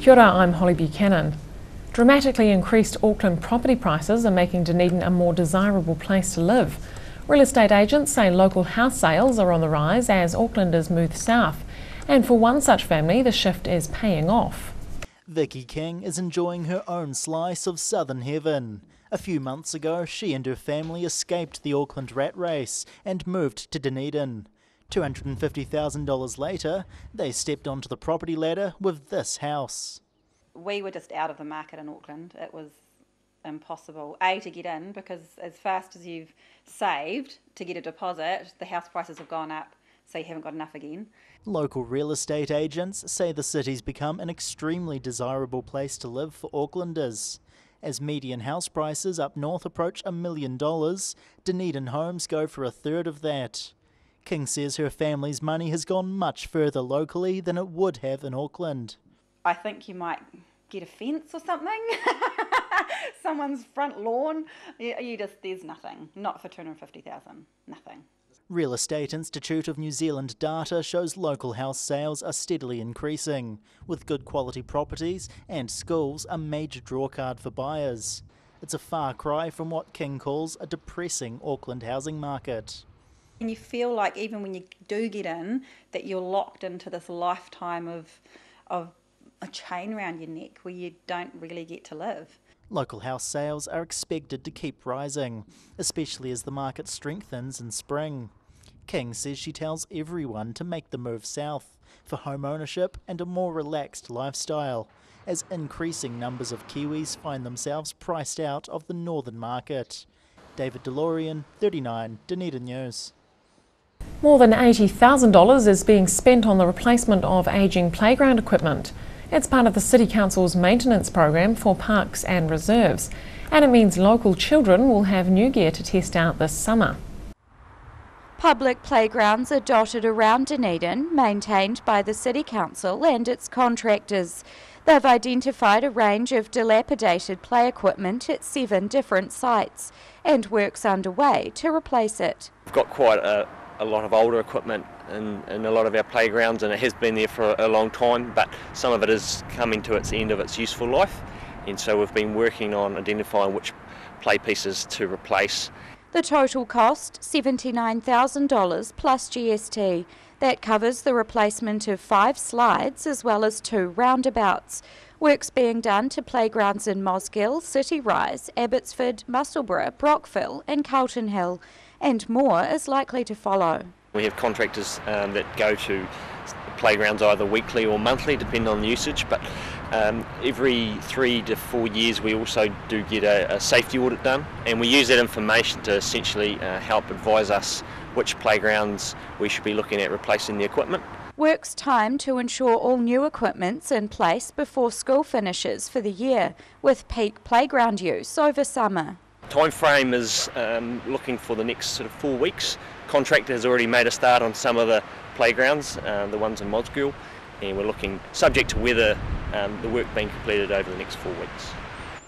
Kia ora, I'm Holly Buchanan. Dramatically increased Auckland property prices are making Dunedin a more desirable place to live. Real estate agents say local house sales are on the rise as Aucklanders move south. And for one such family, the shift is paying off. Vicky King is enjoying her own slice of southern heaven. A few months ago, she and her family escaped the Auckland rat race and moved to Dunedin. $250,000 later, they stepped onto the property ladder with this house. We were just out of the market in Auckland. It was impossible, A, to get in, because as fast as you've saved to get a deposit, the house prices have gone up, so you haven't got enough again. Local real estate agents say the city's become an extremely desirable place to live for Aucklanders. As median house prices up north approach $1 million, Dunedin homes go for a third of that. King says her family's money has gone much further locally than it would have in Auckland. I think you might get a fence or something, someone's front lawn. There's nothing, not for $250,000, nothing. Real Estate Institute of New Zealand data shows local house sales are steadily increasing, with good quality properties and schools a major drawcard for buyers. It's a far cry from what King calls a depressing Auckland housing market. And you feel like even when you do get in, that you're locked into this lifetime of a chain around your neck where you don't really get to live. Local house sales are expected to keep rising, especially as the market strengthens in spring. King says she tells everyone to make the move south for home ownership and a more relaxed lifestyle, as increasing numbers of Kiwis find themselves priced out of the northern market. David DeLorean, 39, Dunedin News. More than $80,000 is being spent on the replacement of ageing playground equipment. It's part of the City Council's maintenance program for parks and reserves, and it means local children will have new gear to test out this summer. Public playgrounds are dotted around Dunedin, maintained by the City Council and its contractors. They've identified a range of dilapidated play equipment at 7 different sites, and work's underway to replace it. We've got quite a lot of older equipment in a lot of our playgrounds, and it has been there for a long time, but some of it is coming to its end of its useful life, and so we've been working on identifying which play pieces to replace. The total cost, $79,000 plus GST. That covers the replacement of 5 slides as well as 2 roundabouts. Work's being done to playgrounds in Mosgiel, City Rise, Abbotsford, Musselburgh, Brockville and Carlton Hill, and more is likely to follow. We have contractors that go to playgrounds either weekly or monthly, depending on the usage, but every 3 to 4 years we also do get a safety audit done, and we use that information to essentially help advise us which playgrounds we should be looking at replacing the equipment. Work's timed to ensure all new equipment's in place before school finishes for the year, with peak playground use over summer. Time frame is looking for the next sort of 4 weeks. Contractor has already made a start on some of the playgrounds, the ones in Mosgiel, and we're looking, subject to weather, the work being completed over the next 4 weeks.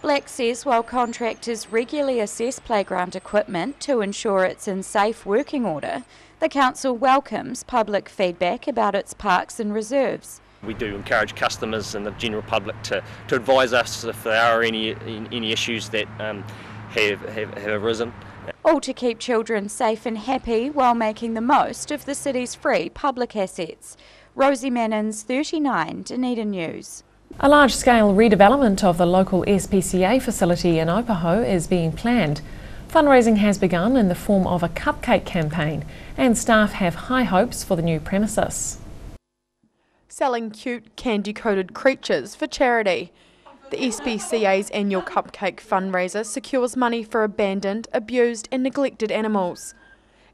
Black says while contractors regularly assess playground equipment to ensure it's in safe working order, the council welcomes public feedback about its parks and reserves. We do encourage customers and the general public to advise us if there are any issues that have arisen. All to keep children safe and happy while making the most of the city's free public assets. Rosie Mannins, 39, Dunedin News. A large-scale redevelopment of the local SPCA facility in Opaho is being planned. Fundraising has begun in the form of a cupcake campaign, and staff have high hopes for the new premises. Selling cute candy-coated creatures for charity. The SPCA's annual cupcake fundraiser secures money for abandoned, abused and neglected animals.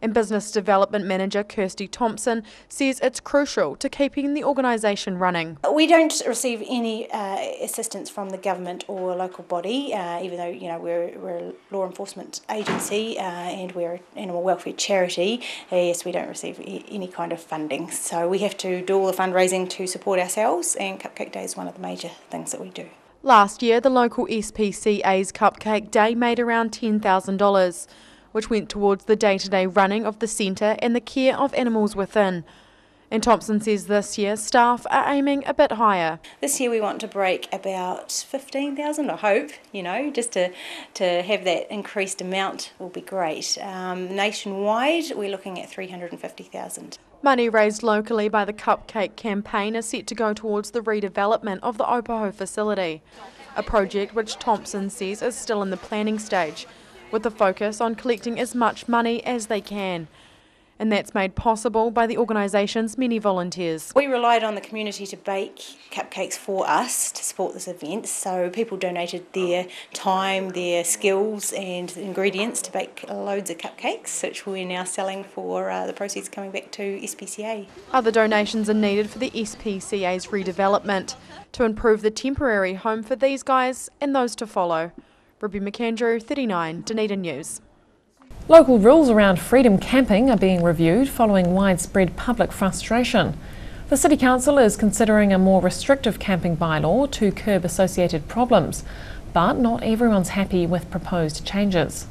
And Business Development Manager Kirsty Thompson says it's crucial to keeping the organisation running. We don't receive any assistance from the government or local body, even though we're a law enforcement agency and we're an animal welfare charity. Yes, we don't receive any kind of funding, so we have to do all the fundraising to support ourselves, and Cupcake Day is one of the major things that we do. Last year, the local SPCA's Cupcake Day made around $10,000. Which went towards the day-to-day running of the centre and the care of animals within. And Thompson says this year staff are aiming a bit higher. This year we want to break about 15,000, I hope, just to have that increased amount will be great. Nationwide, we're looking at 350,000. Money raised locally by the Cupcake campaign is set to go towards the redevelopment of the Opaho facility, a project which Thompson says is still in the planning stage, with a focus on collecting as much money as they can. And that's made possible by the organisation's many volunteers. We relied on the community to bake cupcakes for us to support this event, so people donated their time, their skills and ingredients to bake loads of cupcakes, which we're now selling for the proceeds coming back to SPCA. Other donations are needed for the SPCA's redevelopment to improve the temporary home for these guys and those to follow. Ruby McAndrew, 39, Dunedin News. Local rules around freedom camping are being reviewed following widespread public frustration. The City Council is considering a more restrictive camping bylaw to curb associated problems, but not everyone's happy with proposed changes.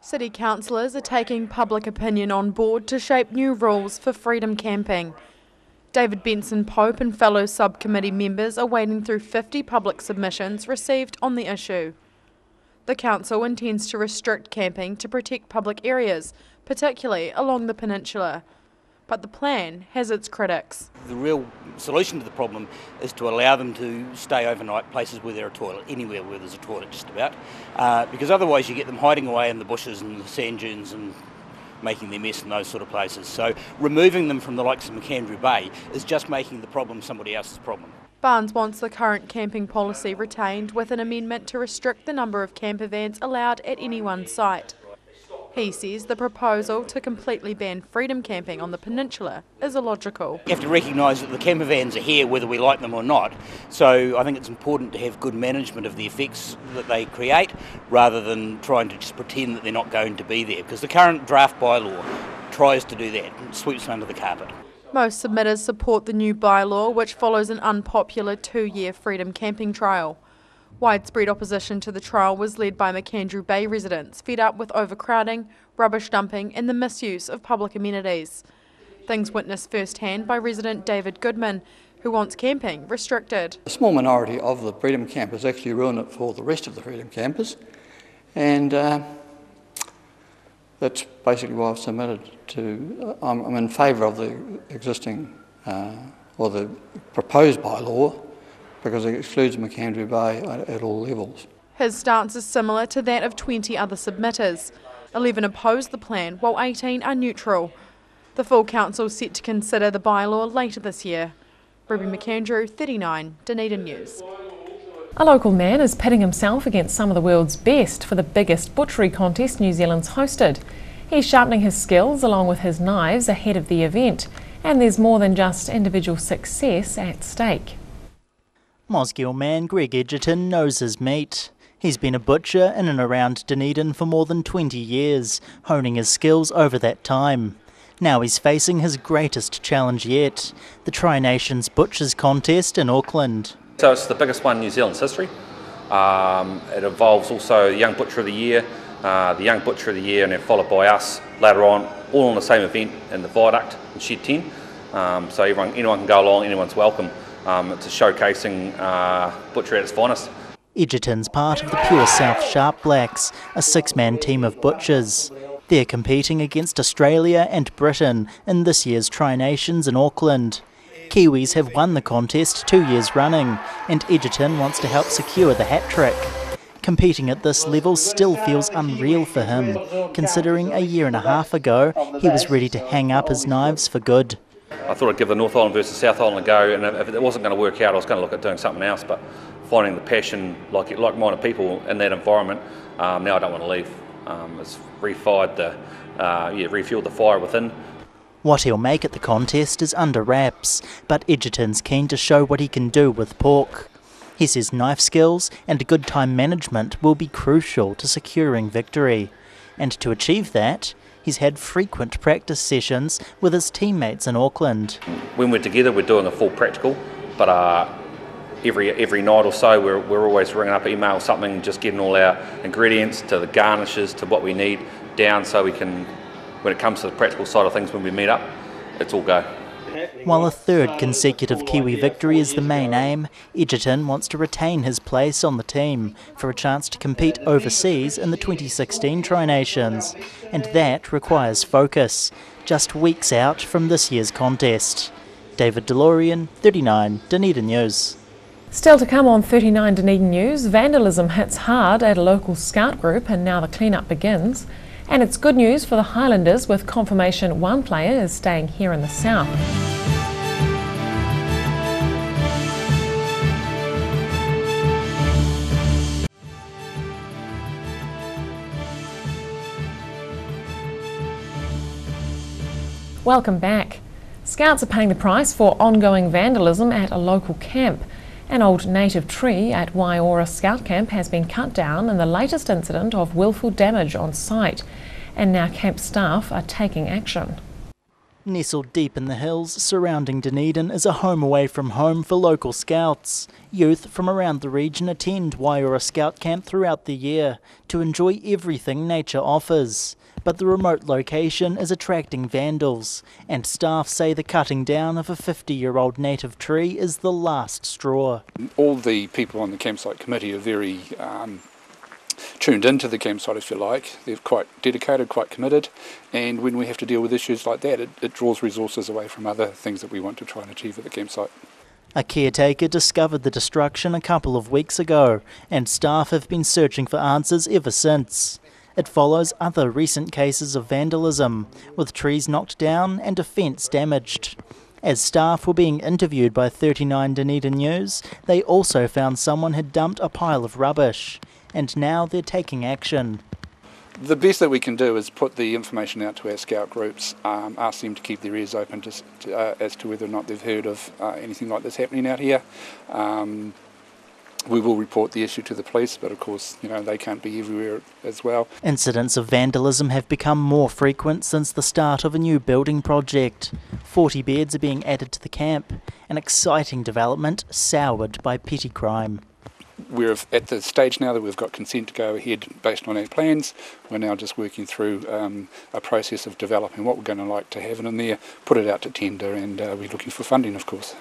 City councillors are taking public opinion on board to shape new rules for freedom camping. David Benson-Pope and fellow subcommittee members are wading through 50 public submissions received on the issue. The council intends to restrict camping to protect public areas, particularly along the peninsula. But the plan has its critics. The real solution to the problem is to allow them to stay overnight places where there are a toilet, anywhere where there's a toilet just about, because otherwise you get them hiding away in the bushes and the sand dunes and making their mess in those sort of places. So removing them from the likes of McAndrew Bay is just making the problem somebody else's problem. Barnes wants the current camping policy retained with an amendment to restrict the number of camper vans allowed at any one site. He says the proposal to completely ban freedom camping on the peninsula is illogical. You have to recognise that the camper vans are here whether we like them or not, so I think it's important to have good management of the effects that they create rather than trying to just pretend that they're not going to be there, because the current draft bylaw tries to do that and sweeps them under the carpet. Most submitters support the new bylaw, which follows an unpopular 2-year freedom camping trial. Widespread opposition to the trial was led by McAndrew Bay residents, fed up with overcrowding, rubbish dumping and the misuse of public amenities. Things witnessed firsthand by resident David Goodman, who wants camping restricted. A small minority of the freedom campers actually ruin it for the rest of the freedom campers, and that's basically why I've submitted to. I'm in favour of the existing or the proposed bylaw because it excludes McAndrew Bay at all levels. His stance is similar to that of 20 other submitters. 11 oppose the plan, while 18 are neutral. The full council is set to consider the bylaw later this year. Ruby McAndrew, 39, Dunedin News. A local man is pitting himself against some of the world's best for the biggest butchery contest New Zealand's hosted. He's sharpening his skills along with his knives ahead of the event, and there's more than just individual success at stake. Mosgiel man Greg Edgerton knows his meat. He's been a butcher in and around Dunedin for more than 20 years, honing his skills over that time. Now he's facing his greatest challenge yet, the Tri-Nations Butchers Contest in Auckland. So it's the biggest one in New Zealand's history. It involves also the Young Butcher of the Year, and then followed by us later on, all on the same event in the Viaduct in Shed 10. So anyone can go along, anyone's welcome. It's a showcasing butchery at its finest. Edgerton's part of the Pure South Sharp Blacks, a 6-man team of butchers. They're competing against Australia and Britain in this year's Tri-Nations in Auckland. Kiwis have won the contest 2 years running, and Edgerton wants to help secure the hat-trick. Competing at this level still feels unreal for him, considering a year and a half ago he was ready to hang up his knives for good. I thought I'd give the North Island versus South Island a go, and if it wasn't going to work out, I was going to look at doing something else, but finding the passion, like-minded people in that environment, now I don't want to leave. It's refueled the fire within. What he'll make at the contest is under wraps, but Edgerton's keen to show what he can do with pork. He says knife skills and good time management will be crucial to securing victory. And to achieve that, he's had frequent practice sessions with his teammates in Auckland. When we're together, we're doing a full practical, but every night or so, we're always ringing up email or something, just getting all our ingredients to the garnishes to what we need down, so we can, when it comes to the practical side of things, when we meet up, it's all go. While a third consecutive Kiwi victory is the main aim, Edgerton wants to retain his place on the team for a chance to compete overseas in the 2016 Tri-Nations, and that requires focus, just weeks out from this year's contest. David DeLorean, 39 Dunedin News. Still to come on 39 Dunedin News, vandalism hits hard at a local scout group and now the clean-up begins. And it's good news for the Highlanders with confirmation one player is staying here in the south. Welcome back. Scouts are paying the price for ongoing vandalism at a local camp. An old native tree at Waiora Scout Camp has been cut down in the latest incident of willful damage on site, and now camp staff are taking action. Nestled deep in the hills surrounding Dunedin is a home away from home for local scouts. Youth from around the region attend Waiora Scout Camp throughout the year to enjoy everything nature offers. But the remote location is attracting vandals, and staff say the cutting down of a 50-year-old native tree is the last straw. All the people on the campsite committee are very tuned into the campsite, if you like. They're quite dedicated, quite committed, and when we have to deal with issues like that, it draws resources away from other things that we want to try and achieve at the campsite. A caretaker discovered the destruction a couple of weeks ago, and staff have been searching for answers ever since. It follows other recent cases of vandalism, with trees knocked down and a fence damaged. As staff were being interviewed by 39 Dunedin News, they also found someone had dumped a pile of rubbish, and now they're taking action. The best that we can do is put the information out to our scout groups, ask them to keep their ears open as to whether or not they've heard of anything like this happening out here. We will report the issue to the police, but of course, they can't be everywhere as well. Incidents of vandalism have become more frequent since the start of a new building project. 40 beds are being added to the camp, an exciting development soured by petty crime. We're at the stage now that we've got consent to go ahead based on our plans. We're now just working through a process of developing what we're going to like to have in there, put it out to tender, and we're looking for funding, of course.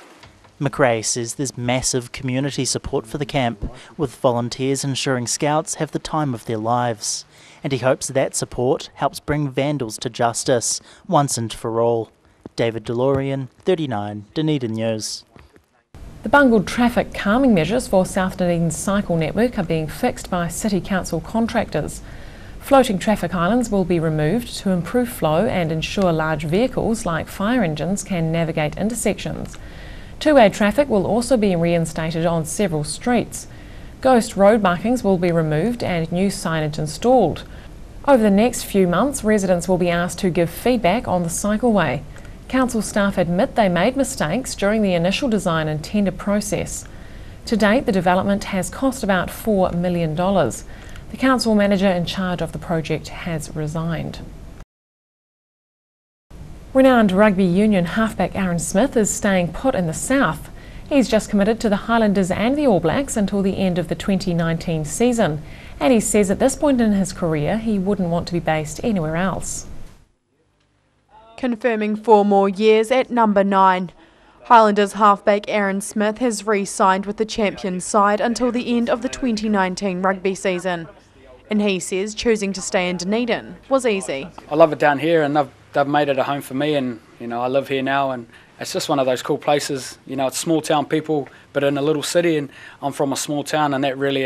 McRae says there's massive community support for the camp, with volunteers ensuring scouts have the time of their lives. And he hopes that support helps bring vandals to justice, once and for all. David DeLorean, 39 Dunedin News. The bungled traffic calming measures for South Dunedin's cycle network are being fixed by City Council contractors. Floating traffic islands will be removed to improve flow and ensure large vehicles like fire engines can navigate intersections. Two-way traffic will also be reinstated on several streets. Ghost road markings will be removed and new signage installed. Over the next few months, residents will be asked to give feedback on the cycleway. Council staff admit they made mistakes during the initial design and tender process. To date, the development has cost about $4 million. The council manager in charge of the project has resigned. Renowned rugby union halfback Aaron Smith is staying put in the south. He's just committed to the Highlanders and the All Blacks until the end of the 2019 season, and he says at this point in his career he wouldn't want to be based anywhere else. Confirming 4 more years at number 9. Highlanders halfback Aaron Smith has re-signed with the champions side until the end of the 2019 rugby season. And he says choosing to stay in Dunedin was easy. I love it down here, and they've made it a home for me, and I live here now, and it's just one of those cool places. It's small town people, but in a little city, and I'm from a small town, and that really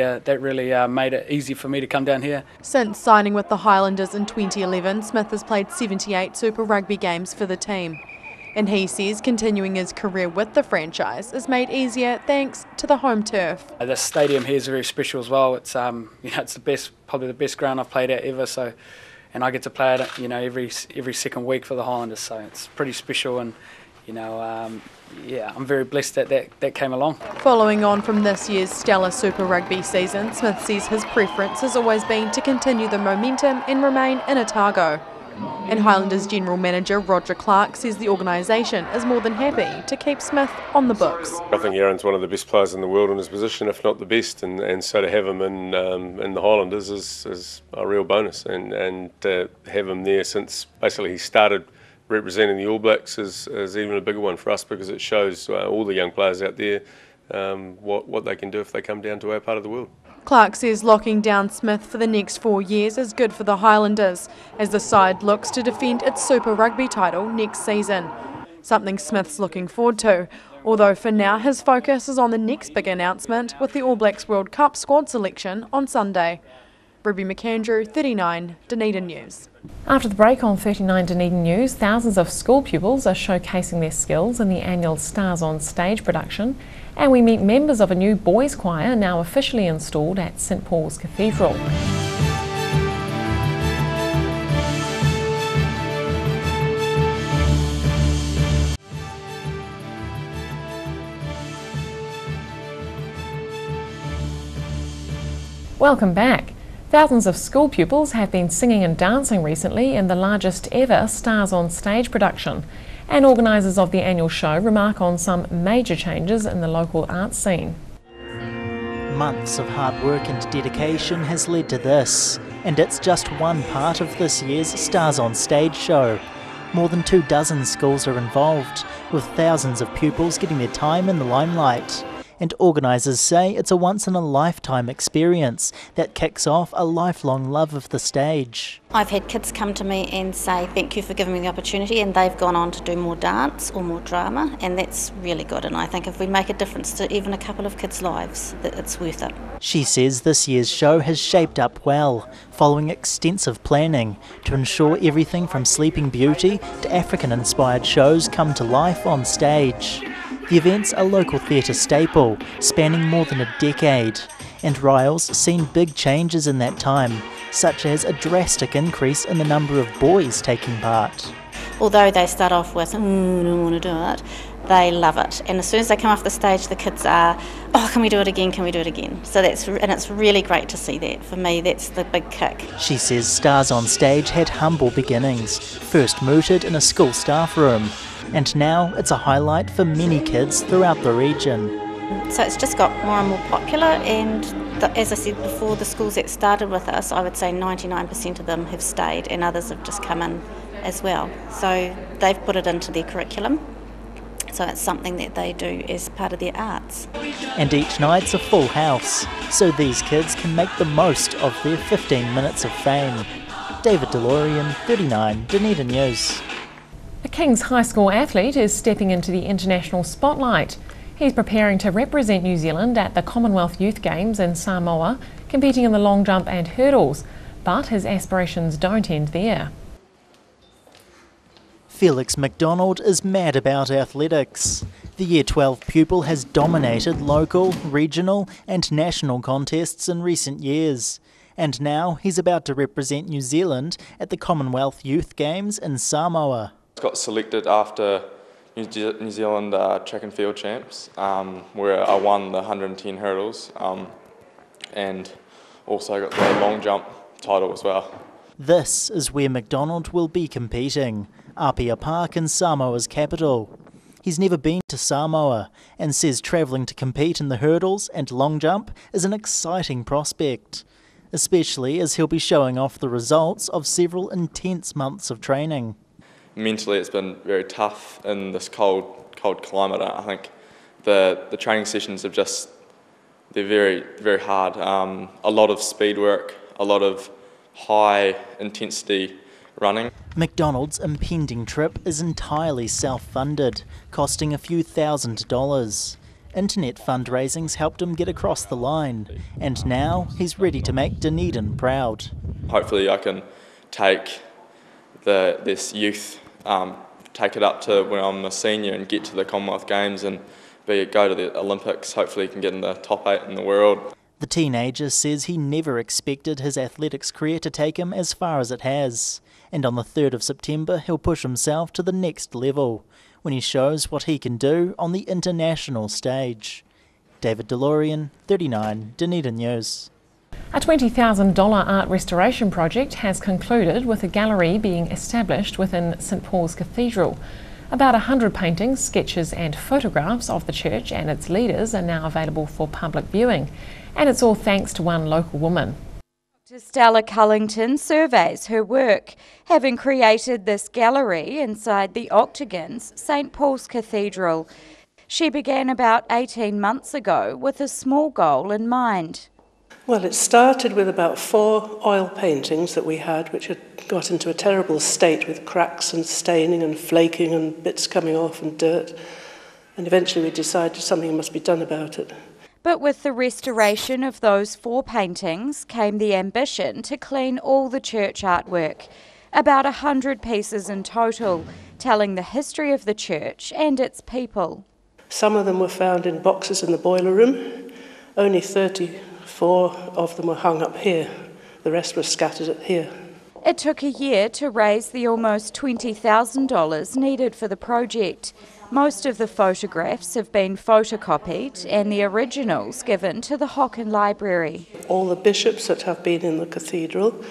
made it easy for me to come down here. Since signing with the Highlanders in 2011, Smith has played 78 Super Rugby games for the team. And he says continuing his career with the franchise is made easier thanks to the home turf. The stadium here is very special as well. It's it's the best, probably the best ground I've played at ever. So, and I get to play at it, every second week for the Highlanders. So it's pretty special, and I'm very blessed that came along. Following on from this year's stellar Super Rugby season, Smith says his preference has always been to continue the momentum and remain in Otago. And Highlanders General Manager Roger Clark says the organisation is more than happy to keep Smith on the books. I think Aaron's one of the best players in the world in his position, if not the best, and so to have him in the Highlanders is a real bonus, and to have him there since basically he started representing the All Blacks is even a bigger one for us, because it shows all the young players out there what they can do if they come down to our part of the world. Clark says locking down Smith for the next 4 years is good for the Highlanders as the side looks to defend its Super Rugby title next season. Something Smith's looking forward to, although for now his focus is on the next big announcement with the All Blacks World Cup squad selection on Sunday. Ruby McAndrew, 39, Dunedin News. After the break on 39 Dunedin News, thousands of school pupils are showcasing their skills in the annual Stars on Stage production, and we meet members of a new boys' choir now officially installed at St Paul's Cathedral. Welcome back. Thousands of school pupils have been singing and dancing recently in the largest ever Stars on Stage production, and organisers of the annual show remark on some major changes in the local arts scene. Months of hard work and dedication has led to this, and it's just one part of this year's Stars on Stage show. More than 24 schools are involved, with thousands of pupils getting their time in the limelight. And organisers say it's a once-in-a-lifetime experience that kicks off a lifelong love of the stage. I've had kids come to me and say thank you for giving me the opportunity, and they've gone on to do more dance or more drama, and that's really good. And I think if we make a difference to even a couple of kids' lives, that it's worth it. She says this year's show has shaped up well, following extensive planning to ensure everything from Sleeping Beauty to African-inspired shows come to life on stage. The event's a local theatre staple, spanning more than a decade, and Ryle's seen big changes in that time, such as a drastic increase in the number of boys taking part. Although they start off with, I don't want to do it, they love it. And as soon as they come off the stage, the kids are, oh, can we do it again, can we do it again? So and it's really great to see that. For me, that's the big kick. She says Stars on Stage had humble beginnings, first mooted in a school staff room, and now it's a highlight for many kids throughout the region. So it's just got more and more popular, and as I said before, the schools that started with us, I would say 99% of them have stayed, and others have just come in as well. So they've put it into their curriculum, so it's something that they do as part of their arts. And each night's a full house, so these kids can make the most of their 15 minutes of fame. David DeLorean, 39, Dunedin News. A King's High School athlete is stepping into the international spotlight. He's preparing to represent New Zealand at the Commonwealth Youth Games in Samoa, competing in the long jump and hurdles, but his aspirations don't end there. Felix McDonald is mad about athletics. The Year 12 pupil has dominated local, regional and national contests in recent years. And now he's about to represent New Zealand at the Commonwealth Youth Games in Samoa. Got selected after New Zealand track and field champs, where I won the 110 hurdles and also got the long jump title as well. This is where McDonald will be competing, Apia Park in Samoa's capital. He's never been to Samoa and says travelling to compete in the hurdles and long jump is an exciting prospect, especially as he'll be showing off the results of several intense months of training. Mentally, it's been very tough in this cold climate. I think the training sessions have they're very, very hard. A lot of speed work, a lot of high intensity running. McDonald's impending trip is entirely self-funded, costing a few $1,000s. Internet fundraisings helped him get across the line, and now he's ready to make Dunedin proud. Hopefully I can take this youth, take it up to when I'm a senior and get to the Commonwealth Games and go to the Olympics. Hopefully he can get in the top 8 in the world. The teenager says he never expected his athletics career to take him as far as it has, and on the 3rd of September he'll push himself to the next level when he shows what he can do on the international stage. David DeLorean, 39, Dunedin News. A $20,000 art restoration project has concluded, with a gallery being established within St Paul's Cathedral. About 100 paintings, sketches and photographs of the church and its leaders are now available for public viewing, and it's all thanks to one local woman. Stella Cullington surveys her work, having created this gallery inside the Octagon's St Paul's Cathedral. She began about 18 months ago with a small goal in mind. Well, it started with about 4 oil paintings that we had, which had got into a terrible state with cracks and staining and flaking and bits coming off and dirt. And eventually we decided something must be done about it. But with the restoration of those 4 paintings came the ambition to clean all the church artwork, about 100 pieces in total, telling the history of the church and its people. Some of them were found in boxes in the boiler room. Only 34 of them were hung up here. The rest were scattered here. It took a year to raise the almost $20,000 needed for the project. Most of the photographs have been photocopied and the originals given to the Hocken Library. All the bishops that have been in the cathedral,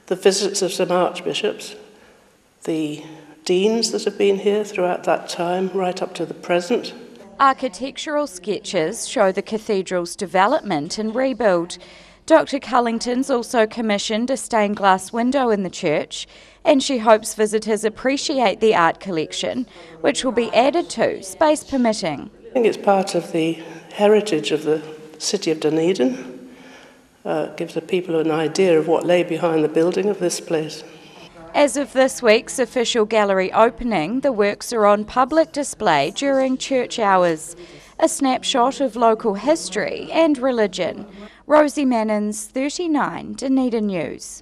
the visits of some archbishops, the deans that have been here throughout that time, right up to the present. Architectural sketches show the cathedral's development and rebuild. Dr. Cullington's also commissioned a stained glass window in the church, and she hopes visitors appreciate the art collection, which will be added to, space permitting. I think it's part of the heritage of the city of Dunedin. Gives the people an idea of what lay behind the building of this place. As of this week's official gallery opening, the works are on public display during church hours. A snapshot of local history and religion. Rosie Mannins, 39, Dunedin News.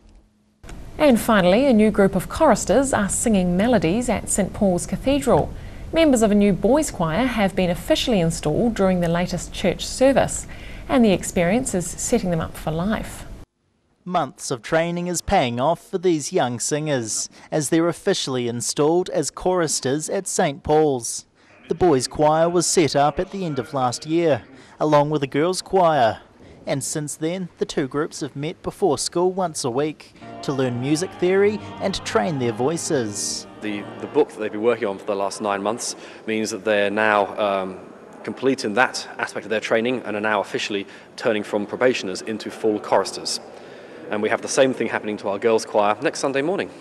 And finally, a new group of choristers are singing melodies at St Paul's Cathedral. Members of a new boys' choir have been officially installed during the latest church service, and the experience is setting them up for life. Months of training is paying off for these young singers, as they're officially installed as choristers at St Paul's. The boys' choir was set up at the end of last year, along with a girls' choir. And since then, the two groups have met before school once a week to learn music theory and train their voices. The book that they've been working on for the last 9 months means that they're now complete in that aspect of their training and are now officially turning from probationers into full choristers. And we have the same thing happening to our girls' choir next Sunday morning.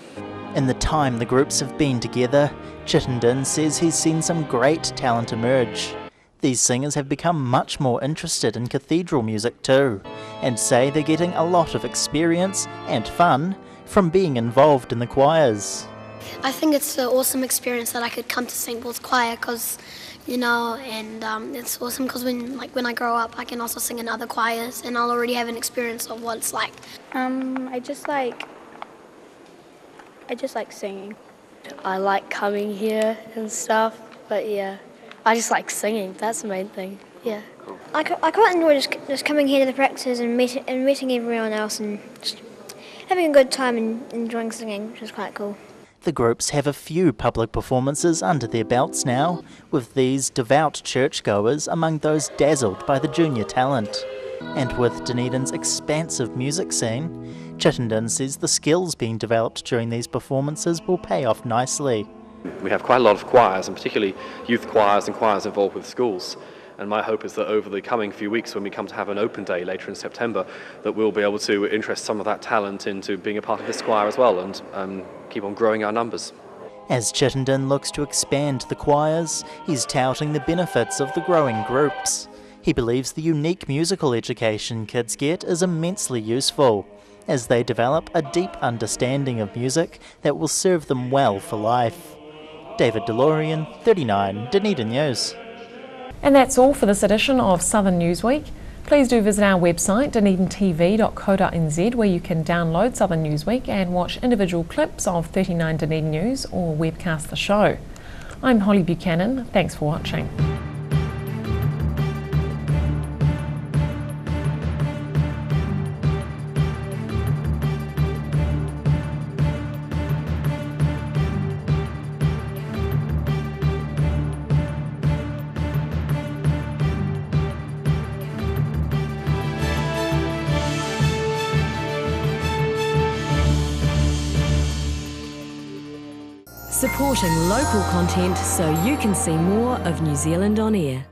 In the time the groups have been together, Chittenden says he's seen some great talent emerge. These singers have become much more interested in cathedral music too, and say they're getting a lot of experience and fun from being involved in the choirs. I think it's an awesome experience that I could come to St Paul's Choir because, and it's awesome because when I grow up I can also sing in other choirs and I'll already have an experience of what it's like. I just like singing. I like coming here and stuff, but yeah, I just like singing. That's the main thing. Yeah. I quite enjoy just coming here to the practices and meeting everyone else and just having a good time and enjoying singing, which is quite cool. The groups have a few public performances under their belts now, with these devout churchgoers among those dazzled by the junior talent. And with Dunedin's expansive music scene, Chittenden says the skills being developed during these performances will pay off nicely. We have quite a lot of choirs, and particularly youth choirs and choirs involved with schools. And my hope is that over the coming few weeks, when we come to have an open day later in September, that we'll be able to interest some of that talent into being a part of this choir as well and keep on growing our numbers. As Chittenden looks to expand the choirs, he's touting the benefits of the growing groups. He believes the unique musical education kids get is immensely useful, as they develop a deep understanding of music that will serve them well for life. David DeLorean, 39, Dunedin News. And that's all for this edition of Southern Newsweek. Please do visit our website dunedintv.co.nz, where you can download Southern Newsweek and watch individual clips of 39 Dunedin News or webcast the show. I'm Holly Buchanan. Thanks for watching. Supporting local content so you can see more of New Zealand on air.